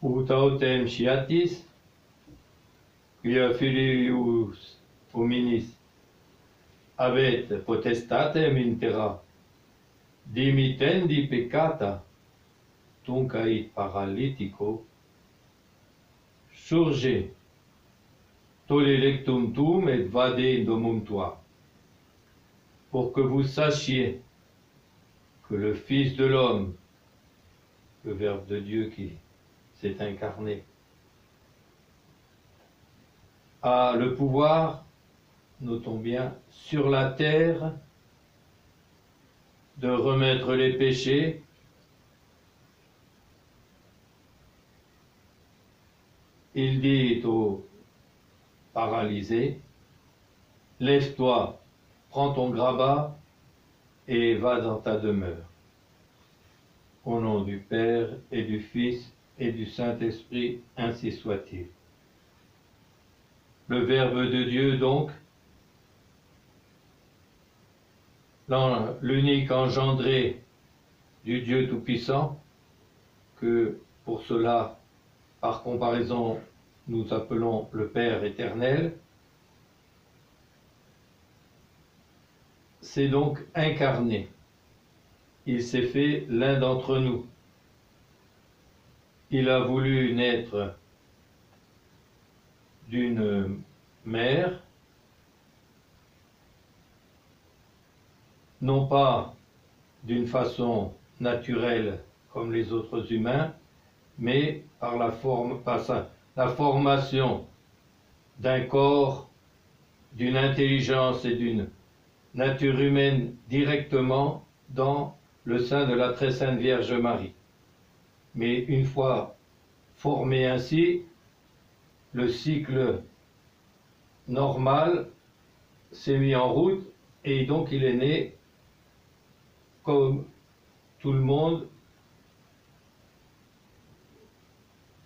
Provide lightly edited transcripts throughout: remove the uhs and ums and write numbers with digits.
ut autem sciatis, quia filius hominis avet potestatem in terra, dimittendi peccata, tunc ait paralytico, surge, tole lectum tuum et vade domum tua, pour que vous sachiez que le Fils de l'homme, le Verbe de Dieu qui s'est incarné, a le pouvoir, notons bien, sur la terre, de remettre les péchés, il dit au paralysé, lève-toi, prends ton grabat et va dans ta demeure. Au nom du Père et du Fils et du Saint-Esprit, ainsi soit-il. Le Verbe de Dieu, donc, l'unique engendré du Dieu Tout-Puissant, que pour cela, par comparaison, nous appelons le Père éternel, s'est donc incarné. Il s'est fait l'un d'entre nous. Il a voulu naître d'une mère, non pas d'une façon naturelle comme les autres humains, mais par la formation d'un corps, d'une intelligence et d'une nature humaine directement dans le sein de la très sainte Vierge Marie. Mais une fois formé ainsi, le cycle normal s'est mis en route et donc il est né comme tout le monde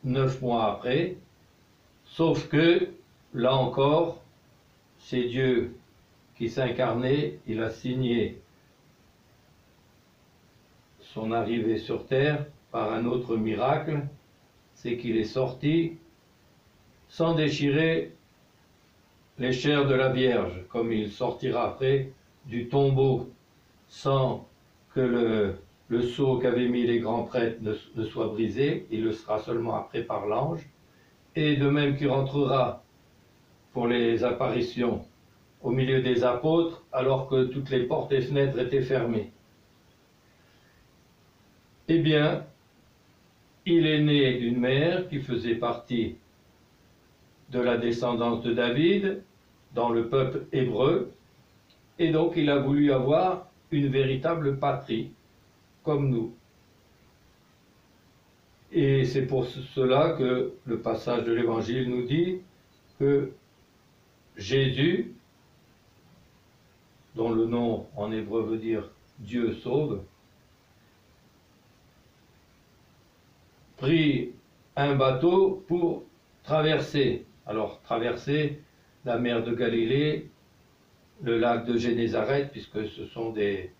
9 mois après, sauf que, là encore, c'est Dieu qui s'incarnait, il a signé son arrivée sur terre par un autre miracle, c'est qu'il est sorti sans déchirer les chairs de la Vierge, comme il sortira après du tombeau sans que le sceau qu'avaient mis les grands prêtres ne soit brisé, il le sera seulement après par l'ange, et de même qu'il rentrera pour les apparitions au milieu des apôtres, alors que toutes les portes et fenêtres étaient fermées. Eh bien, il est né d'une mère qui faisait partie de la descendance de David, dans le peuple hébreu, et donc il a voulu avoir une véritable patrie, comme nous. Et c'est pour cela que le passage de l'Évangile nous dit que Jésus, dont le nom en hébreu veut dire Dieu sauve, prit un bateau pour traverser. Alors, traverser la mer de Galilée, le lac de Génézareth, puisque ce sont des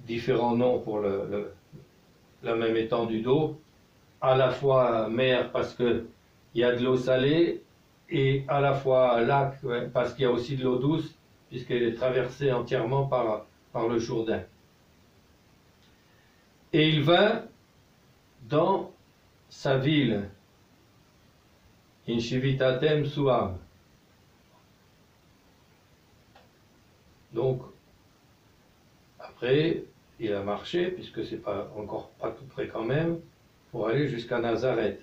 différents noms pour la même étendue d'eau, à la fois mer parce qu'il y a de l'eau salée, et à la fois lac parce qu'il y a aussi de l'eau douce, puisqu'elle est traversée entièrement par le Jourdain. Et il vint dans sa ville, in civitatem suam. Donc, après, il a marché, puisque c'est pas encore pas tout près quand même, pour aller jusqu'à Nazareth,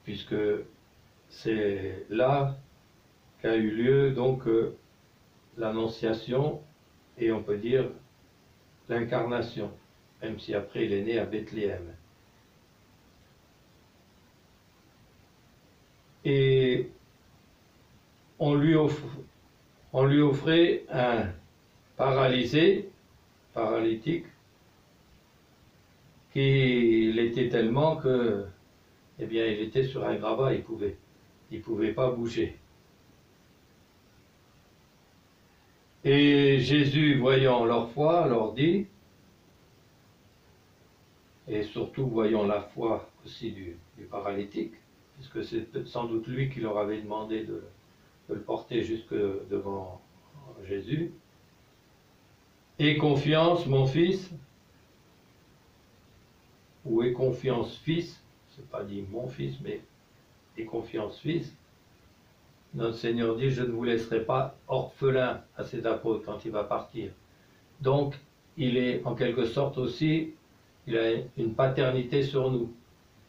puisque c'est là qu'a eu lieu donc l'annonciation et on peut dire l'incarnation, même si après il est né à Bethléem. Et on lui offrait un paralysé, paralytique, qu'il était tellement que, eh bien, il était sur un grabat, il pouvait pas bouger. Et Jésus, voyant leur foi, leur dit, et surtout voyons la foi aussi du paralytique, puisque c'est sans doute lui qui leur avait demandé de le porter jusque devant Jésus. Aie confiance, mon fils, ou aie confiance, fils, c'est pas dit mon fils, mais aie confiance, fils. Notre Seigneur dit, je ne vous laisserai pas orphelin à ses apôtres quand il va partir. Donc, il est en quelque sorte aussi, il a une paternité sur nous.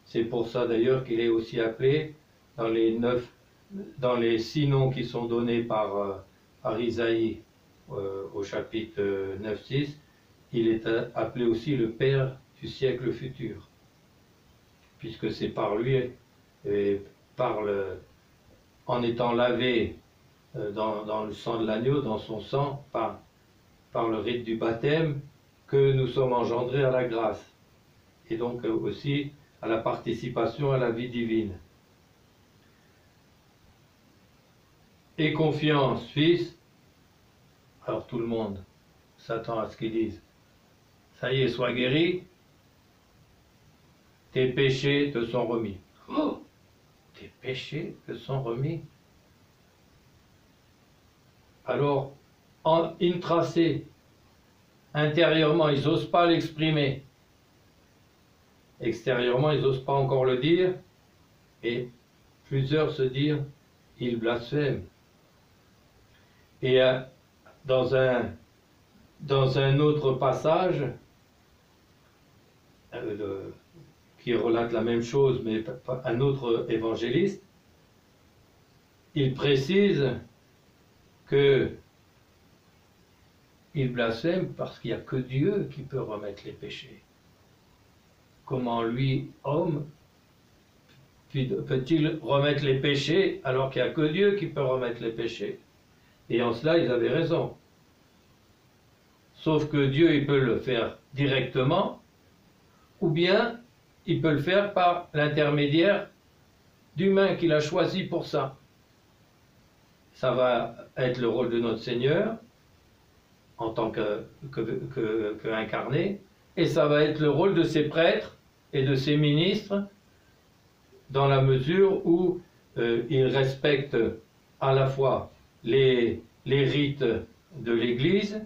C'est pour ça d'ailleurs qu'il est aussi appelé dans les 6 noms qui sont donnés par Isaïe au chapitre 9-6, il est appelé aussi le Père du siècle futur, puisque c'est par lui et en étant lavé dans le sang de l'agneau, dans son sang, par le rite du baptême, que nous sommes engendrés à la grâce, et donc aussi à la participation à la vie divine. Aie confiance, fils. Alors tout le monde s'attend à ce qu'ils disent, ça y est, sois guéri, tes péchés te sont remis. Oh, tes péchés te sont remis. Alors, intracé, intérieurement, ils n'osent pas l'exprimer. Extérieurement, ils n'osent pas encore le dire. Et plusieurs se disent, ils blasphèment. Et dans un autre passage, qui relate la même chose, mais un autre évangéliste, il précise que il blasphème parce qu'il n'y a que Dieu qui peut remettre les péchés. Comment lui, homme, peut-il remettre les péchés alors qu'il n'y a que Dieu qui peut remettre les péchés? Et en cela, ils avaient raison. Sauf que Dieu, il peut le faire directement, ou bien il peut le faire par l'intermédiaire d'humains qu'il a choisi pour ça. Ça va être le rôle de notre Seigneur, en tant qu'incarné, et ça va être le rôle de ses prêtres et de ses ministres, dans la mesure où ils respectent à la fois les rites de l'Église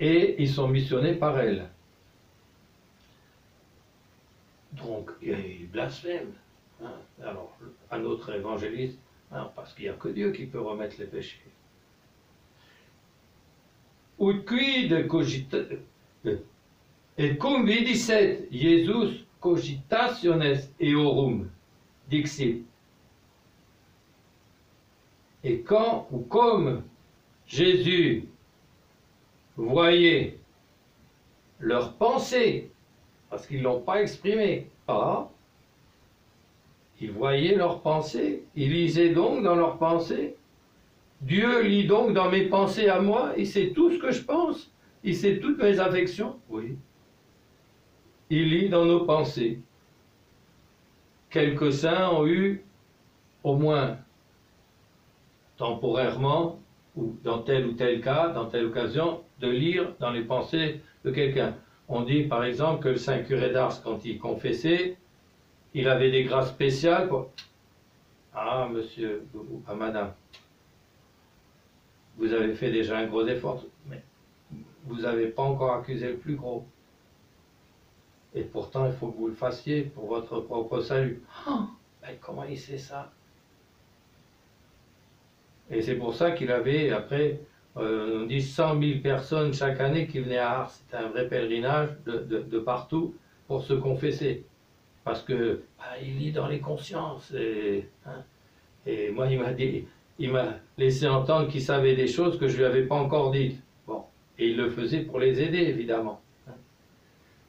et ils sont missionnés par elle. Donc, ils blasphèment. Hein. Alors, un autre évangéliste, hein, parce qu'il n'y a que Dieu qui peut remettre les péchés. Ut quid et cum vidisset Jesus cogitationes eorum, dixit. Et quand ou comme Jésus voyait leurs pensées, parce qu'ils ne l'ont pas exprimé, il voyait leurs pensées, il lisait donc dans leurs pensées. Dieu lit donc dans mes pensées à moi, il sait tout ce que je pense, il sait toutes mes affections. Oui. Il lit dans nos pensées. Quelques saints ont eu, au moins temporairement, ou dans tel ou tel cas, dans telle occasion, de lire dans les pensées de quelqu'un. On dit par exemple que le saint curé d'Ars, quand il confessait, il avait des grâces spéciales pour... Ah, monsieur, ou ah, madame, vous avez fait déjà un gros effort, mais vous n'avez pas encore accusé le plus gros. Et pourtant, il faut que vous le fassiez pour votre propre salut. Oh, ben, comment il sait ça? Et c'est pour ça qu'il avait, après, on dit 100 000 personnes chaque année qui venaient à Ars. C'était un vrai pèlerinage de partout pour se confesser. Parce que il lit dans les consciences. Et moi, il m'a laissé entendre qu'il savait des choses que je ne lui avais pas encore dites. Bon, et il le faisait pour les aider, évidemment.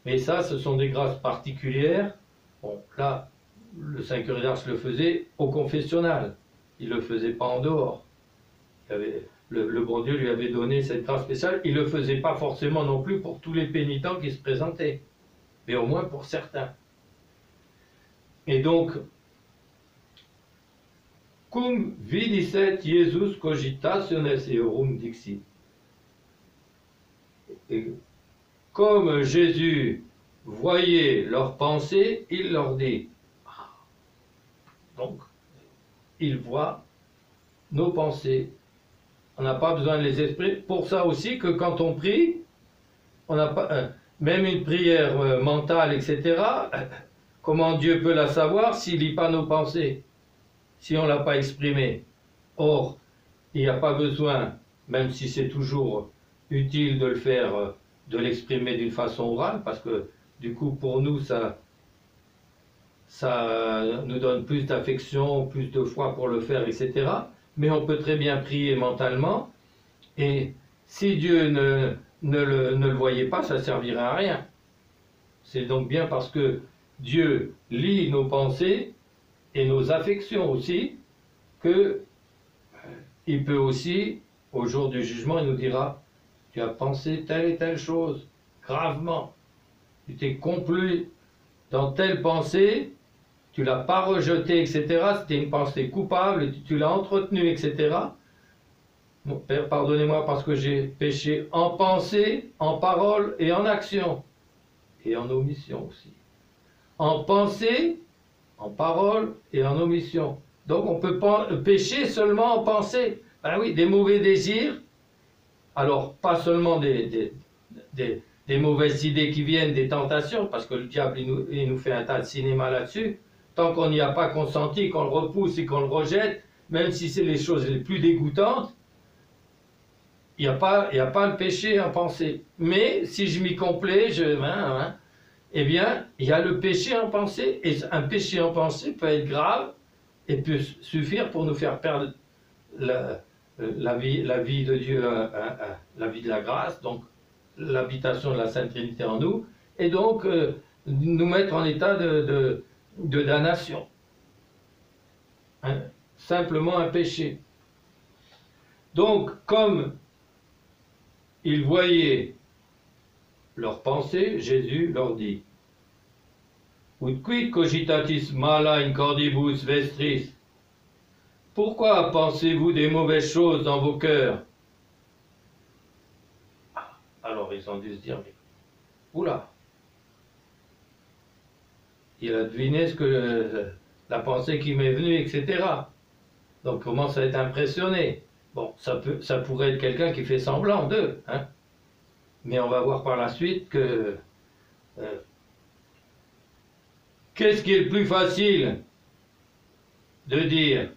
Mais ça, ce sont des grâces particulières. Bon, là, le Saint Curé d'Ars le faisait au confessionnal. Il ne le faisait pas en dehors. Le bon Dieu lui avait donné cette grâce spéciale. Il ne le faisait pas forcément non plus pour tous les pénitents qui se présentaient, mais au moins pour certains. Et donc, cum vidisset Jesus cogitationes eorum dixit. Et comme Jésus voyait leurs pensées, il leur dit. Donc, il voit nos pensées. On n'a pas besoin de les exprimer. Pour ça aussi que quand on prie, on n'a pas, même une prière mentale, etc., comment Dieu peut la savoir s'il lit pas nos pensées, si on ne l'a pas exprimée? Or, il n'y a pas besoin, même si c'est toujours utile de le faire, de l'exprimer d'une façon orale, parce que du coup, pour nous, ça nous donne plus d'affection, plus de foi pour le faire, etc. Mais on peut très bien prier mentalement, et si Dieu ne le voyait pas, ça ne servirait à rien. C'est donc bien parce que Dieu lit nos pensées et nos affections aussi, que il peut aussi, au jour du jugement, il nous dira, tu as pensé telle et telle chose, gravement, tu t'es complu dans telle pensée, tu l'as pas rejetée, etc. C'était une pensée coupable, et tu l'as entretenue, etc. Mon Père, pardonnez-moi parce que j'ai péché en pensée, en parole et en action, et en omission aussi. En pensée, en parole et en omission. Donc on peut pécher seulement en pensée. Ben oui, des mauvais désirs, alors pas seulement des mauvaises idées qui viennent des tentations, parce que le diable il nous fait un tas de cinéma là-dessus. Tant qu'on n'y a pas consenti, qu'on le repousse et qu'on le rejette, même si c'est les choses les plus dégoûtantes, il n'y a pas le péché en pensée. Mais si je m'y complais, eh bien, il y a le péché en pensée, et un péché en pensée peut être grave et peut suffire pour nous faire perdre la vie de Dieu, la vie de la grâce, donc l'habitation de la Sainte Trinité en nous, et donc nous mettre en état de damnation. Hein, simplement un péché. Donc, comme ils voyaient leurs pensées, Jésus leur dit: Ut quid cogitatis mala in cordibus vestris? Pourquoi pensez-vous des mauvaises choses dans vos cœurs? Alors ils ont dû se dire, mais oula, il a deviné la pensée qui m'est venue, etc. Donc commence à être impressionné. Bon, ça pourrait être quelqu'un qui fait semblant d'eux, hein. Mais on va voir par la suite que qu'est-ce qui est le plus facile de dire?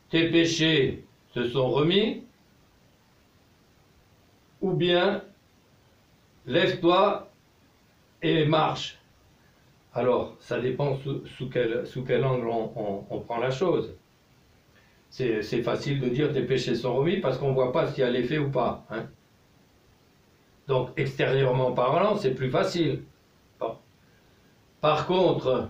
Tes péchés se sont remis, ou bien lève-toi et marche. Alors, ça dépend sous quel angle on prend la chose. C'est facile de dire tes péchés sont remis parce qu'on ne voit pas s'il y a l'effet ou pas, hein. Donc, extérieurement parlant, c'est plus facile. Bon. Par contre,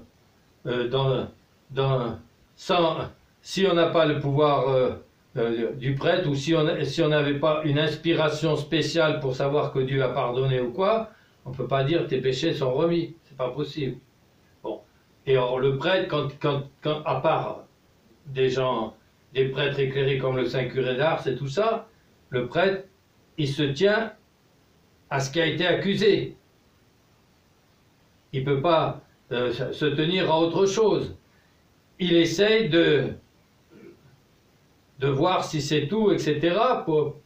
si on n'a pas le pouvoir du prêtre, ou si on n'avait pas une inspiration spéciale pour savoir que Dieu a pardonné ou quoi, on ne peut pas dire tes péchés sont remis. C'est pas possible. Bon. Et alors le prêtre, quand à part des prêtres éclairés comme le Saint Curé d'Ars et tout ça, le prêtre, il se tient à ce qui a été accusé. Il ne peut pas se tenir à autre chose. Il essaye de voir si c'est tout, etc.,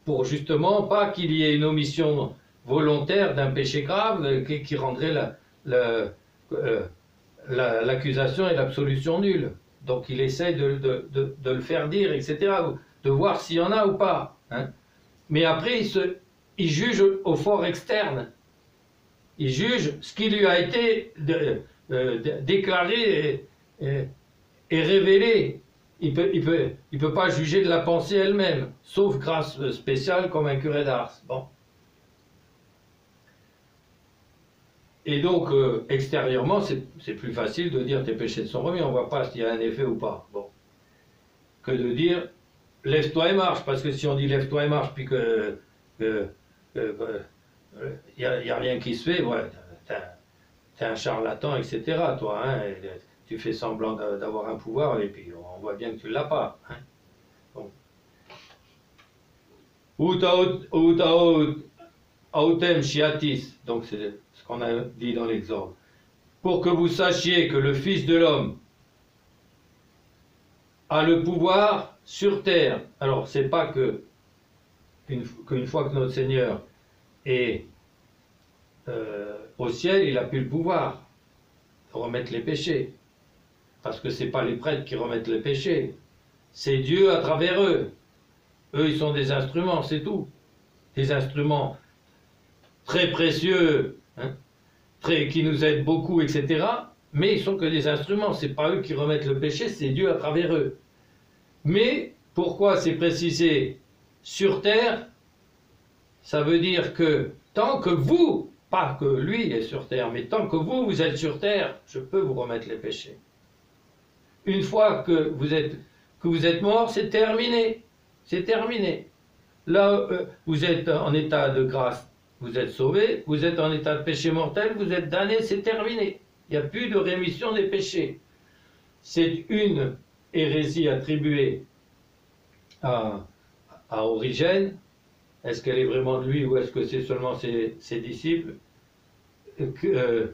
pour justement pas qu'il y ait une omission volontaire d'un péché grave qui rendrait l'accusation et l'absolution nulle. Donc il essaye de le faire dire, etc., de voir s'il y en a ou pas, hein. Mais après, il juge au fort externe. Il juge ce qui lui a été déclaré et révélé. Il peut pas juger de la pensée elle-même, sauf grâce spéciale comme un curé d'Ars. Bon. Et donc, extérieurement, c'est plus facile de dire tes péchés sont remis, on ne voit pas s'il y a un effet ou pas. Bon. Que de dire lève-toi et marche, parce que si on dit lève-toi et marche, puis que y a rien qui se fait, ouais, t'es un charlatan, etc., toi, hein, tu fais semblant d'avoir un pouvoir, et puis on voit bien que tu ne l'as pas. Hein. Bon. autem shiatis, donc c'est ce qu'on a dit dans l'Exode, pour que vous sachiez que le Fils de l'homme a le pouvoir sur terre. Alors, c'est pas qu'une fois que notre Seigneur est au ciel, il a plus le pouvoir de remettre les péchés. Parce que c'est pas les prêtres qui remettent les péchés. C'est Dieu à travers eux. Eux, ils sont des instruments, c'est tout. Des instruments très précieux, hein, qui nous aident beaucoup, etc. Mais ils sont que des instruments. C'est pas eux qui remettent le péché, c'est Dieu à travers eux. Mais pourquoi c'est précisé sur terre? Ça veut dire que tant que vous, pas que lui est sur terre, mais tant que vous êtes sur terre, je peux vous remettre les péchés. Une fois que vous êtes mort, c'est terminé. C'est terminé. Là, vous êtes en état de grâce, vous êtes sauvé. Vous êtes en état de péché mortel, vous êtes damné, c'est terminé. Il n'y a plus de rémission des péchés. C'est une hérésie attribuée à Origène. Est-ce qu'elle est vraiment de lui ou est-ce que c'est seulement ses disciples? De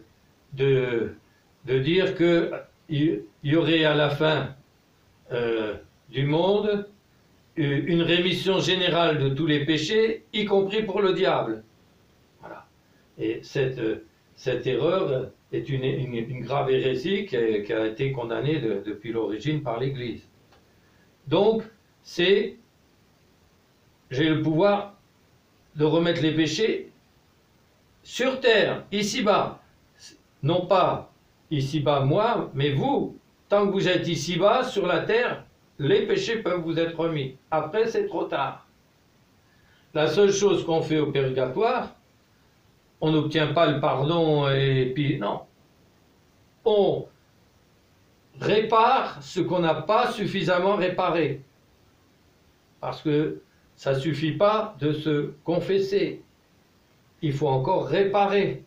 dire qu'il y aurait à la fin du monde une rémission générale de tous les péchés, y compris pour le diable. Voilà. Et cette erreur est une grave hérésie qui a été condamnée depuis l'origine par l'Église. Donc, j'ai le pouvoir de remettre les péchés sur terre, ici-bas. Non pas ici-bas moi, mais vous. Tant que vous êtes ici-bas, sur la terre, les péchés peuvent vous être remis. Après, c'est trop tard. La seule chose qu'on fait au purgatoire, on n'obtient pas le pardon et puis non. On répare ce qu'on n'a pas suffisamment réparé. Parce que ça ne suffit pas de se confesser. Il faut encore réparer.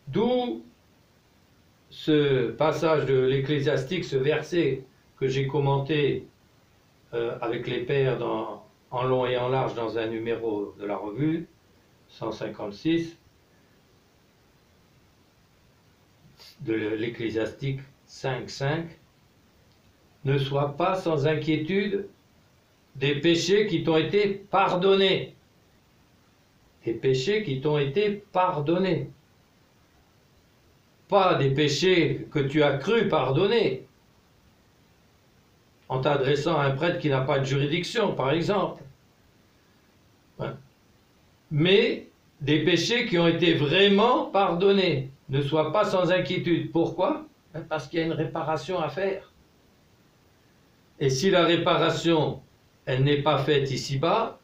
D'où ce passage de l'Ecclésiastique, ce verset que j'ai commenté avec les pères en long et en large dans un numéro de la revue, 156, de l'Ecclésiastique 5.5, ne sois pas sans inquiétude des péchés qui t'ont été pardonnés. Des péchés qui t'ont été pardonnés. Pas des péchés que tu as cru pardonner, en t'adressant à un prêtre qui n'a pas de juridiction, par exemple. Mais des péchés qui ont été vraiment pardonnés. Ne sois pas sans inquiétude. Pourquoi? Parce qu'il y a une réparation à faire. Et si la réparation, elle n'est pas faite ici-bas,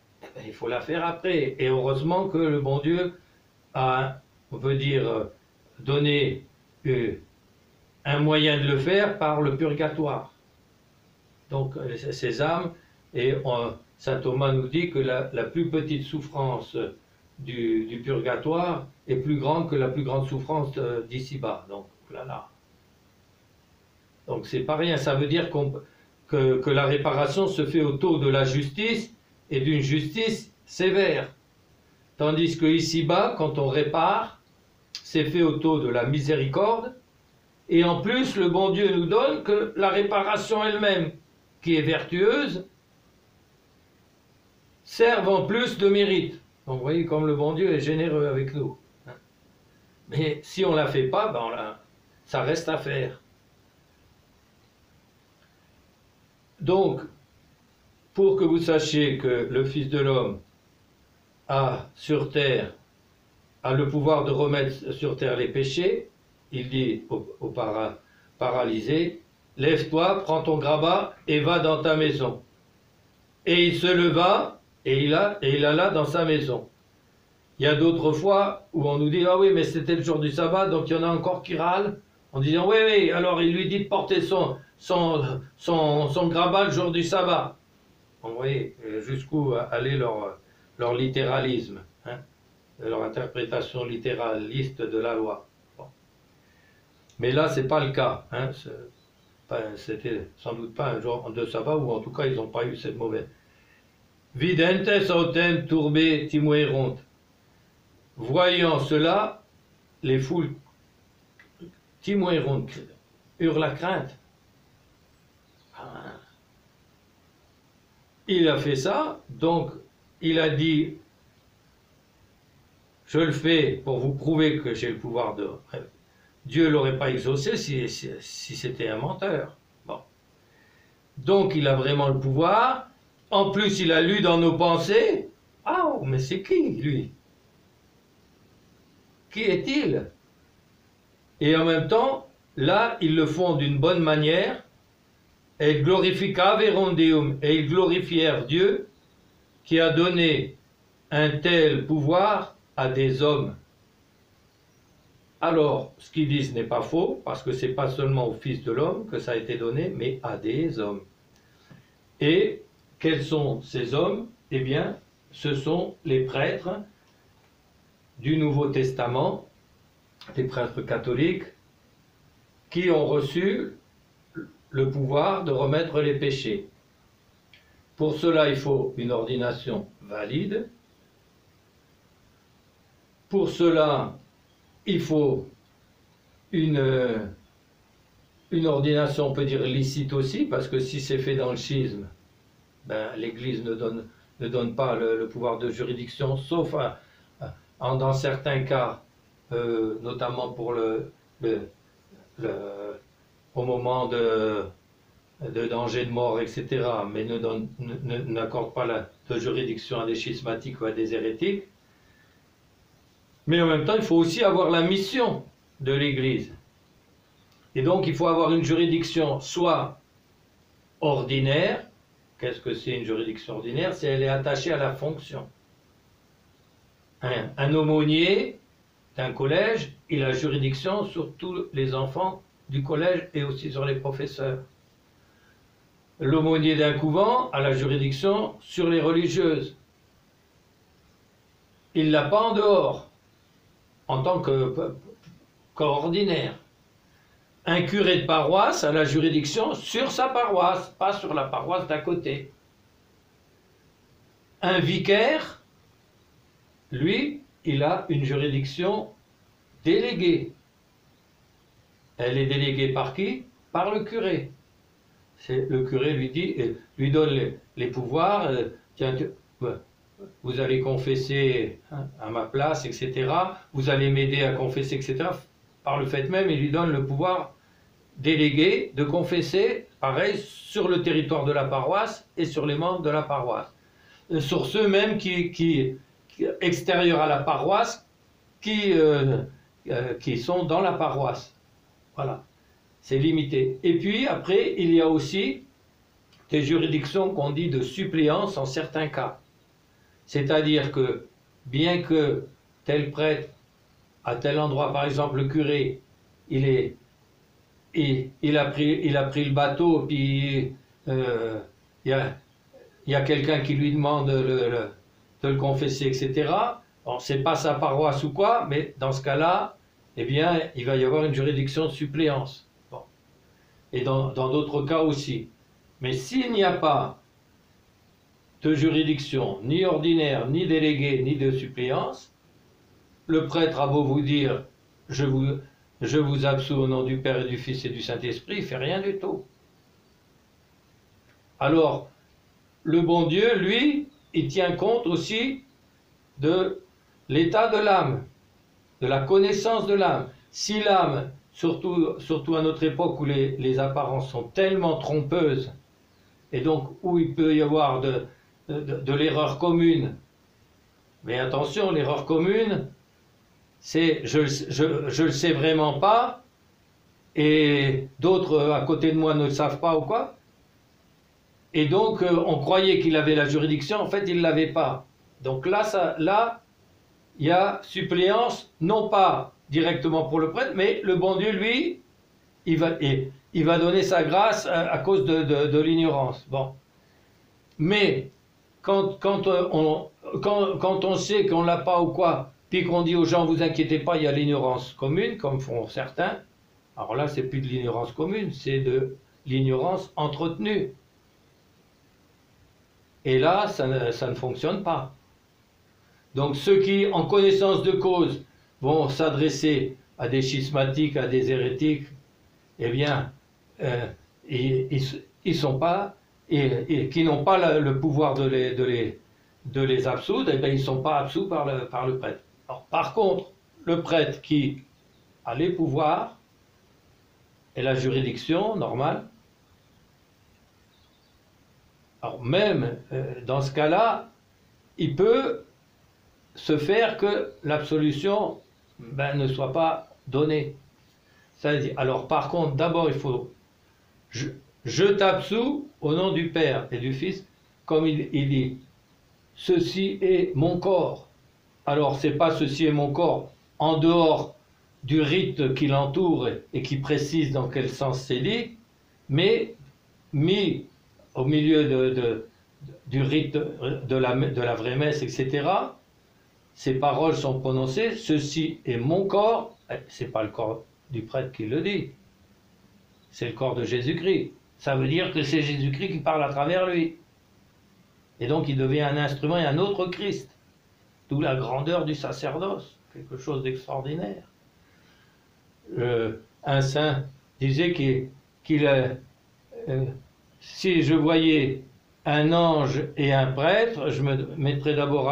il faut la faire après. Et heureusement que le bon Dieu a, on peut dire, donné un moyen de le faire par le purgatoire. Donc ces âmes, et saint Thomas nous dit que la plus petite souffrance du purgatoire est plus grande que la plus grande souffrance d'ici-bas. Donc voilà. Donc c'est pas rien, ça veut dire que la réparation se fait au taux de la justice et d'une justice sévère. Tandis que ici-bas, quand on répare, c'est fait au taux de la miséricorde, et en plus le bon Dieu nous donne que la réparation elle-même, qui est vertueuse, serve en plus de mérite. Donc vous voyez comme le bon Dieu est généreux avec nous. Mais si on ne la fait pas, ça reste à faire. Donc, pour que vous sachiez que le Fils de l'homme a sur terre, a le pouvoir de remettre sur terre les péchés, il dit au paralysé, lève-toi, prends ton grabat et va dans ta maison. Et il se leva et il alla dans sa maison. Il y a d'autres fois où on nous dit, ah oui, mais c'était le jour du sabbat, donc il y en a encore qui râlent, en disant, oui, oui, alors il lui dit de porter son grabat le jour du sabbat. Vous voyez jusqu'où allait leur littéralisme, hein, leur interprétation littéraliste de la loi. Bon. Mais là, c'est pas le cas. Hein, c'était sans doute pas un jour de sabbat, ou en tout cas, ils n'ont pas eu cette mauvaise. Videntes autem turbe timuerunt. Voyant cela, les foules timoiront, eurent la crainte. Il a fait ça, donc il a dit, je le fais pour vous prouver que j'ai le pouvoir de... Dieu ne l'aurait pas exaucé si c'était un menteur. Bon. Donc il a vraiment le pouvoir. En plus, il a lu dans nos pensées. Ah, mais c'est qui, lui? Qui est-il? Et en même temps, là, ils le font d'une bonne manière. Et glorificaverum Deum. Et ils glorifièrent Dieu qui a donné un tel pouvoir à des hommes. Alors, ce qu'ils disent n'est pas faux, parce que ce n'est pas seulement au Fils de l'homme que ça a été donné, mais à des hommes. Et quels sont ces hommes? Eh bien, ce sont les prêtres du Nouveau Testament, les prêtres catholiques, qui ont reçu le pouvoir de remettre les péchés. Pour cela, il faut une ordination valide. Pour cela, il faut une ordination, on peut dire licite aussi, parce que si c'est fait dans le schisme, ben, l'Église ne donne pas le pouvoir de juridiction, sauf dans certains cas, notamment pour au moment de danger de mort, etc., mais n'accorde pas de juridiction à des schismatiques ou à des hérétiques. Mais en même temps, il faut aussi avoir la mission de l'Église. Et donc, il faut avoir une juridiction soit ordinaire. Qu'est-ce que c'est une juridiction ordinaire? C'est elle est attachée à la fonction. Un aumônier d'un collège, il a juridiction sur tous les enfants du collège et aussi sur les professeurs. L'aumônier d'un couvent a la juridiction sur les religieuses. Il ne l'a pas en dehors, en tant qu'ordinaire. Un curé de paroisse a la juridiction sur sa paroisse, pas sur la paroisse d'à côté. Un vicaire, lui, il a une juridiction déléguée. Elle est déléguée par qui? Par le curé. Le curé lui donne les pouvoirs. Tiens, vous allez confesser à ma place, etc. Vous allez m'aider à confesser, etc. Par le fait même, il lui donne le pouvoir délégué de confesser, pareil, sur le territoire de la paroisse et sur les membres de la paroisse. Sur ceux même qui extérieurs à la paroisse, qui sont dans la paroisse. Voilà, c'est limité. Et puis après, il y a aussi des juridictions qu'on dit de suppléance en certains cas. C'est-à-dire que, bien que tel prêtre, à tel endroit, par exemple le curé, il a pris le bateau, puis il y a quelqu'un qui lui demande de le confesser, etc. Bon, c'est pas sa paroisse ou quoi, mais dans ce cas-là, eh bien, il va y avoir une juridiction de suppléance. Bon. Et dans d'autres cas aussi. Mais s'il n'y a pas de juridiction, ni ordinaire, ni déléguée, ni de suppléance, le prêtre a beau vous dire « je vous absous au nom du Père et du Fils et du Saint-Esprit », il ne fait rien du tout. Alors, le bon Dieu, lui, il tient compte aussi de l'état de l'âme, de la connaissance de l'âme. Si l'âme, surtout à notre époque où les apparences sont tellement trompeuses, et donc où il peut y avoir de l'erreur commune, mais attention, l'erreur commune, c'est je le sais vraiment pas, et d'autres à côté de moi ne le savent pas ou quoi, et donc on croyait qu'il avait la juridiction, en fait il ne l'avait pas. Donc là, il y a suppléance, non pas directement pour le prêtre, mais le bon Dieu, lui, il va donner sa grâce à cause de l'ignorance. Bon. Mais quand on sait qu'on ne l'a pas ou quoi, puis qu'on dit aux gens, vous inquiétez pas, il y a l'ignorance commune, comme font certains, alors là, c'est plus de l'ignorance commune, c'est de l'ignorance entretenue. Et là, ça ne fonctionne pas. Donc ceux qui, en connaissance de cause, vont s'adresser à des schismatiques, à des hérétiques, eh bien, ils sont pas, et qui n'ont pas le pouvoir de les absoudre, eh bien, ils ne sont pas absous par le prêtre. Alors, par contre, le prêtre qui a les pouvoirs et la juridiction normale, alors même dans ce cas-là, il peut se faire que l'absolution ne soit pas donnée. C'est-à-dire, alors par contre, d'abord il faut, je t'absous au nom du Père et du Fils, comme il dit, ceci est mon corps. Alors c'est pas ceci est mon corps en dehors du rite qui l'entoure et qui précise dans quel sens c'est dit, mais mis au milieu du rite de la vraie messe, etc., ces paroles sont prononcées, ceci est mon corps, c'est pas le corps du prêtre qui le dit, c'est le corps de Jésus-Christ. Ça veut dire que c'est Jésus-Christ qui parle à travers lui. Et donc il devient un instrument et un autre Christ. D'où la grandeur du sacerdoce, quelque chose d'extraordinaire. Un saint disait si je voyais un ange et un prêtre, je me mettrais d'abord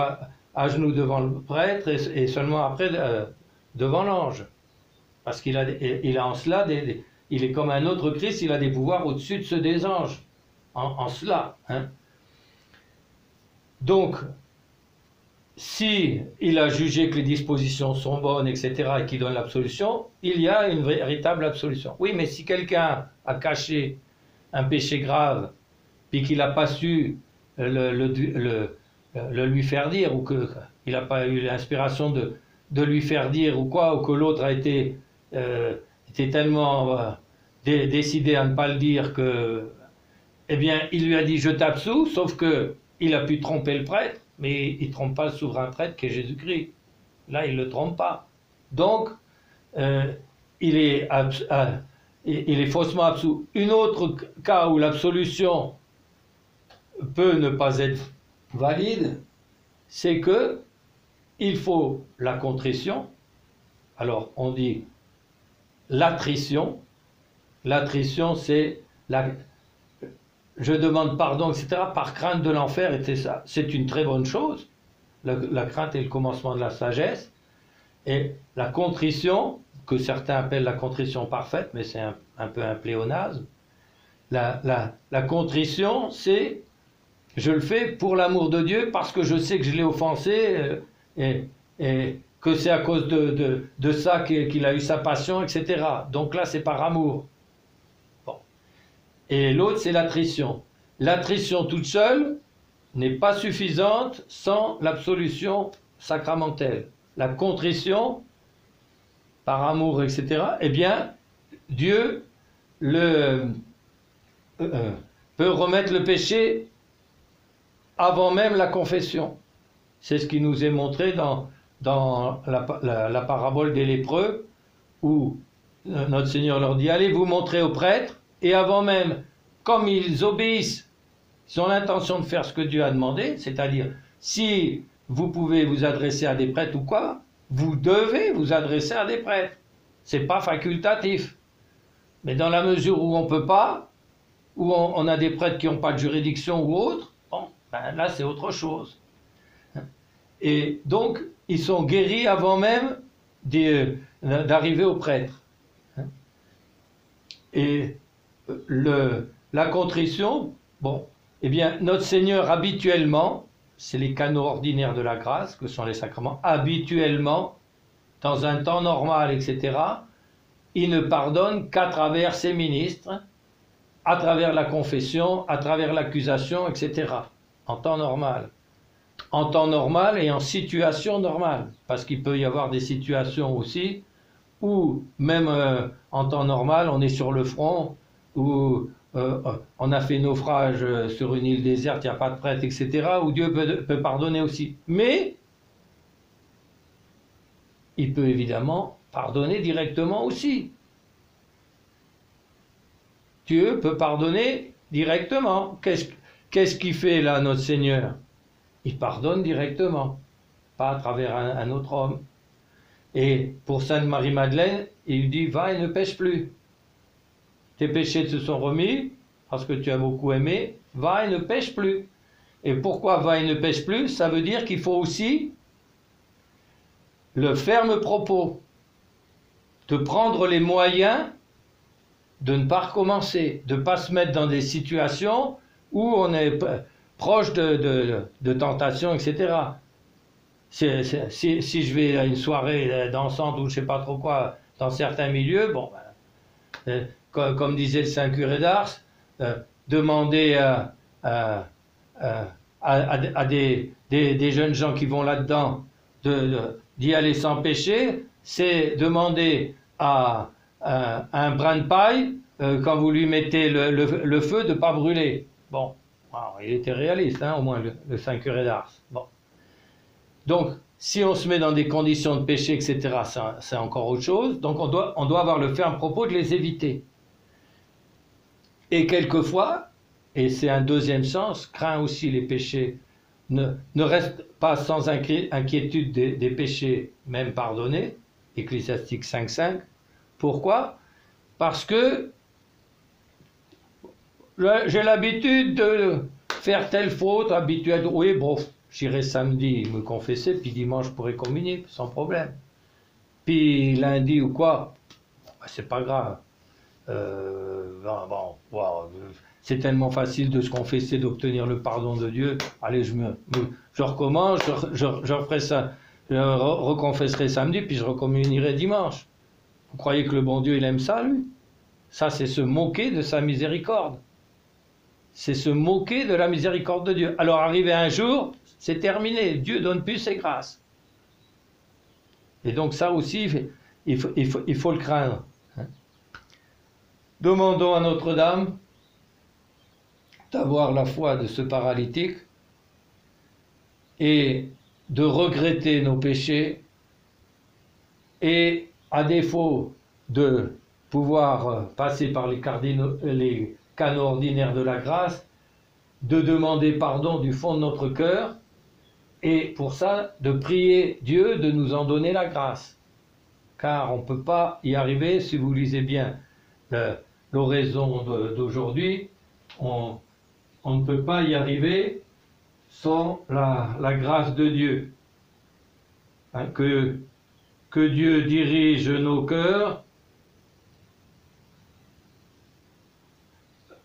à genoux devant le prêtre et seulement après devant l'ange. Parce qu'il a en cela, il est comme un autre Christ, il a des pouvoirs au-dessus de ceux des anges. En cela. Hein. Donc, si il a jugé que les dispositions sont bonnes, etc., et qu'il donne l'absolution, il y a une véritable absolution. Oui, mais si quelqu'un a caché un péché grave, puis qu'il n'a pas su le lui faire dire, ou qu'il n'a pas eu l'inspiration de lui faire dire, ou quoi, ou que l'autre a été tellement décidé à ne pas le dire que, eh bien, il lui a dit « je t'absous », sauf que il a pu tromper le prêtre, mais il ne trompe pas le souverain prêtre qui est Jésus-Christ. Là, il ne le trompe pas. Donc, il est faussement absous. Un autre cas où l'absolution peut ne pas être valide, c'est que il faut la contrition. Alors, on dit l'attrition. L'attrition, c'est je demande pardon, etc., par crainte de l'enfer, et ça. C'est une très bonne chose. La crainte est le commencement de la sagesse. Et la contrition, que certains appellent la contrition parfaite, mais c'est un peu un pléonasme. La contrition, c'est je le fais pour l'amour de Dieu, parce que je sais que je l'ai offensé, et que c'est à cause de ça qu'il a eu sa passion, etc. Donc là, c'est par amour. Et l'autre, c'est l'attrition. L'attrition toute seule n'est pas suffisante sans l'absolution sacramentelle. La contrition, par amour, etc., eh bien, Dieu peut remettre le péché avant même la confession. C'est ce qui nous est montré dans la parabole des lépreux, où notre Seigneur leur dit « Allez vous montrer au prêtre », et avant même, comme ils obéissent, ils ont l'intention de faire ce que Dieu a demandé, c'est-à-dire, si vous pouvez vous adresser à des prêtres ou quoi, vous devez vous adresser à des prêtres. C'est pas facultatif. Mais dans la mesure où on peut pas, où on a des prêtres qui n'ont pas de juridiction ou autre, bon, là c'est autre chose. Et donc, ils sont guéris avant même d'arriver au prêtre. Et la contrition, bon, eh bien, notre Seigneur habituellement, c'est les canaux ordinaires de la grâce, que sont les sacrements, habituellement, dans un temps normal, etc., il ne pardonne qu'à travers ses ministres, à travers la confession, à travers l'accusation, etc., en temps normal. En temps normal et en situation normale, parce qu'il peut y avoir des situations aussi où, même en temps normal, on est sur le front, où on a fait naufrage sur une île déserte, il n'y a pas de prêtre, etc., où Dieu peut pardonner aussi. Mais il peut évidemment pardonner directement aussi. Dieu peut pardonner directement. Qu'est-ce qu'il fait là, notre Seigneur? Il pardonne directement. pas à travers un autre homme. Et pour Sainte Marie-Madeleine, il lui dit, va et ne pêche plus. Tes péchés se sont remis, parce que tu as beaucoup aimé, va et ne pêche plus. Et pourquoi va et ne pêche plus? Ça veut dire qu'il faut aussi le ferme propos, de prendre les moyens de ne pas recommencer, de ne pas se mettre dans des situations où on est proche de tentation, etc. Si je vais à une soirée dansante ou je ne sais pas trop quoi, dans certains milieux, bon, comme disait le Saint Curé d'Ars, demander à des jeunes gens qui vont là-dedans d'y aller sans péché, c'est demander à un brin de paille, quand vous lui mettez le feu, de ne pas brûler. Bon, alors, il était réaliste, hein, au moins le Saint Curé d'Ars. Bon. Donc, si on se met dans des conditions de péché, etc., c'est encore autre chose. Donc, on doit avoir le ferme propos de les éviter. Et quelquefois, et c'est un deuxième sens, craint aussi les péchés. Ne reste pas sans inquiétude des péchés, même pardonnés. Ecclésiastique 5.5. Pourquoi? Parce que j'ai l'habitude de faire telle faute, habituelle. Oui, bon, j'irai samedi me confesser, puis dimanche je pourrai communier, sans problème. Puis lundi ou quoi, c'est pas grave. C'est tellement facile de se confesser, d'obtenir le pardon de Dieu. Allez, je recommence, je referai ça, je reconfesserai samedi, puis je recommunierai dimanche. Vous croyez que le bon Dieu, il aime ça, lui? Ça, c'est se moquer de sa miséricorde. C'est se moquer de la miséricorde de Dieu. Alors, arrivé un jour, c'est terminé. Dieu donne plus ses grâces. Et donc, ça aussi, il faut le craindre. Demandons à Notre-Dame d'avoir la foi de ce paralytique et de regretter nos péchés, et à défaut de pouvoir passer par les canaux ordinaires de la grâce, de demander pardon du fond de notre cœur, et pour ça de prier Dieu de nous en donner la grâce, car on ne peut pas y arriver. Si vous lisez bien l'oraison d'aujourd'hui, on ne peut pas y arriver sans la grâce de Dieu. Hein, que Dieu dirige nos cœurs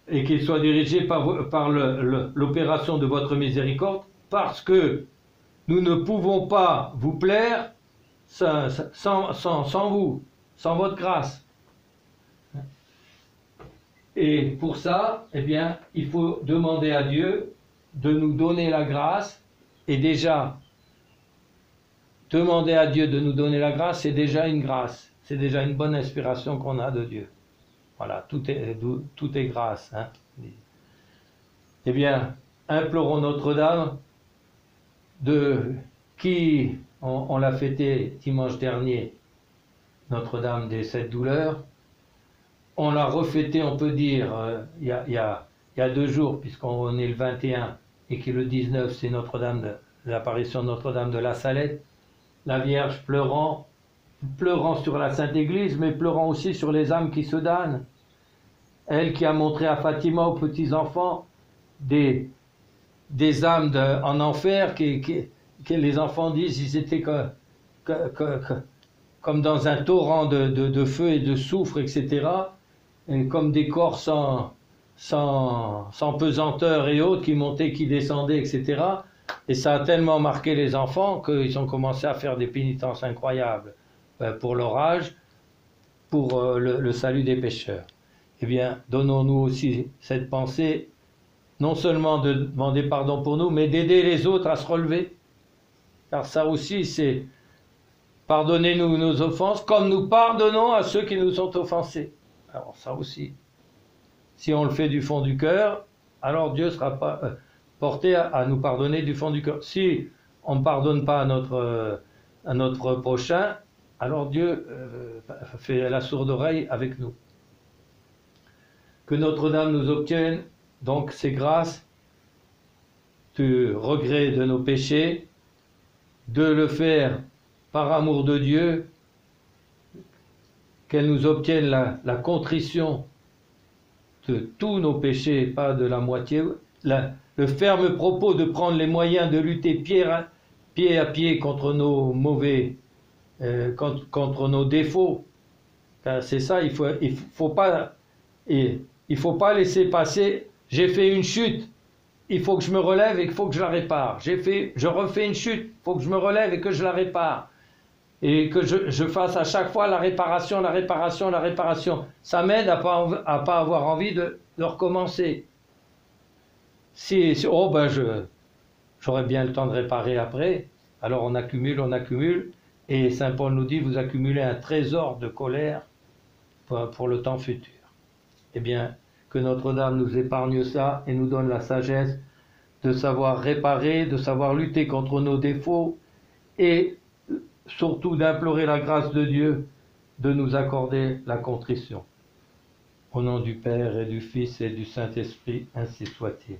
et qu'il soit dirigé par l'opération de votre miséricorde, parce que nous ne pouvons pas vous plaire sans vous, sans votre grâce. Et pour ça, eh bien, il faut demander à Dieu de nous donner la grâce. Et déjà, demander à Dieu de nous donner la grâce, c'est déjà une grâce. C'est déjà une bonne inspiration qu'on a de Dieu. Voilà, tout est grâce. Hein. Eh bien, implorons Notre-Dame, qui, on l'a fêté dimanche dernier, Notre-Dame des 7 douleurs. On l'a refêté, on peut dire, il y a 2 jours, puisqu'on est le 21, et que le 19, c'est l'apparition de Notre-Dame de la Salette, la Vierge pleurant sur la Sainte Église, mais pleurant aussi sur les âmes qui se damnent. Elle qui a montré à Fatima, aux petits-enfants, des âmes en enfer, que les enfants disent, ils étaient comme dans un torrent de feu et de soufre, etc., et comme des corps sans pesanteur et autres, qui montaient, qui descendaient, etc. Et ça a tellement marqué les enfants qu'ils ont commencé à faire des pénitences incroyables pour leur âge, pour le salut des pécheurs. Eh bien, donnons-nous aussi cette pensée, non seulement de demander pardon pour nous, mais d'aider les autres à se relever. Car ça aussi, c'est pardonnez-nous nos offenses, comme nous pardonnons à ceux qui nous ont offensés. Alors ça aussi, si on le fait du fond du cœur, alors Dieu sera pas porté à nous pardonner du fond du cœur. Si on ne pardonne pas à notre prochain, alors Dieu fait la sourde oreille avec nous. Que Notre-Dame nous obtienne donc ces grâces du regret de nos péchés de le faire par amour de Dieu, qu'elle nous obtienne la contrition de tous nos péchés, pas de la moitié, le ferme propos de prendre les moyens de lutter pied à pied contre nos contre nos défauts. C'est ça, il faut pas laisser passer. J'ai fait une chute, il faut que je me relève et il faut que je la répare. Je refais une chute, il faut que je me relève et que je la répare. Et que je fasse à chaque fois la réparation. Ça m'aide à pas avoir envie de recommencer. J'aurais bien le temps de réparer après, alors on accumule, et Saint Paul nous dit, vous accumulez un trésor de colère pour le temps futur. Eh bien, que Notre-Dame nous épargne ça et nous donne la sagesse de savoir réparer, de savoir lutter contre nos défauts, et surtout d'implorer la grâce de Dieu de nous accorder la contrition. Au nom du Père et du Fils et du Saint-Esprit, ainsi soit-il.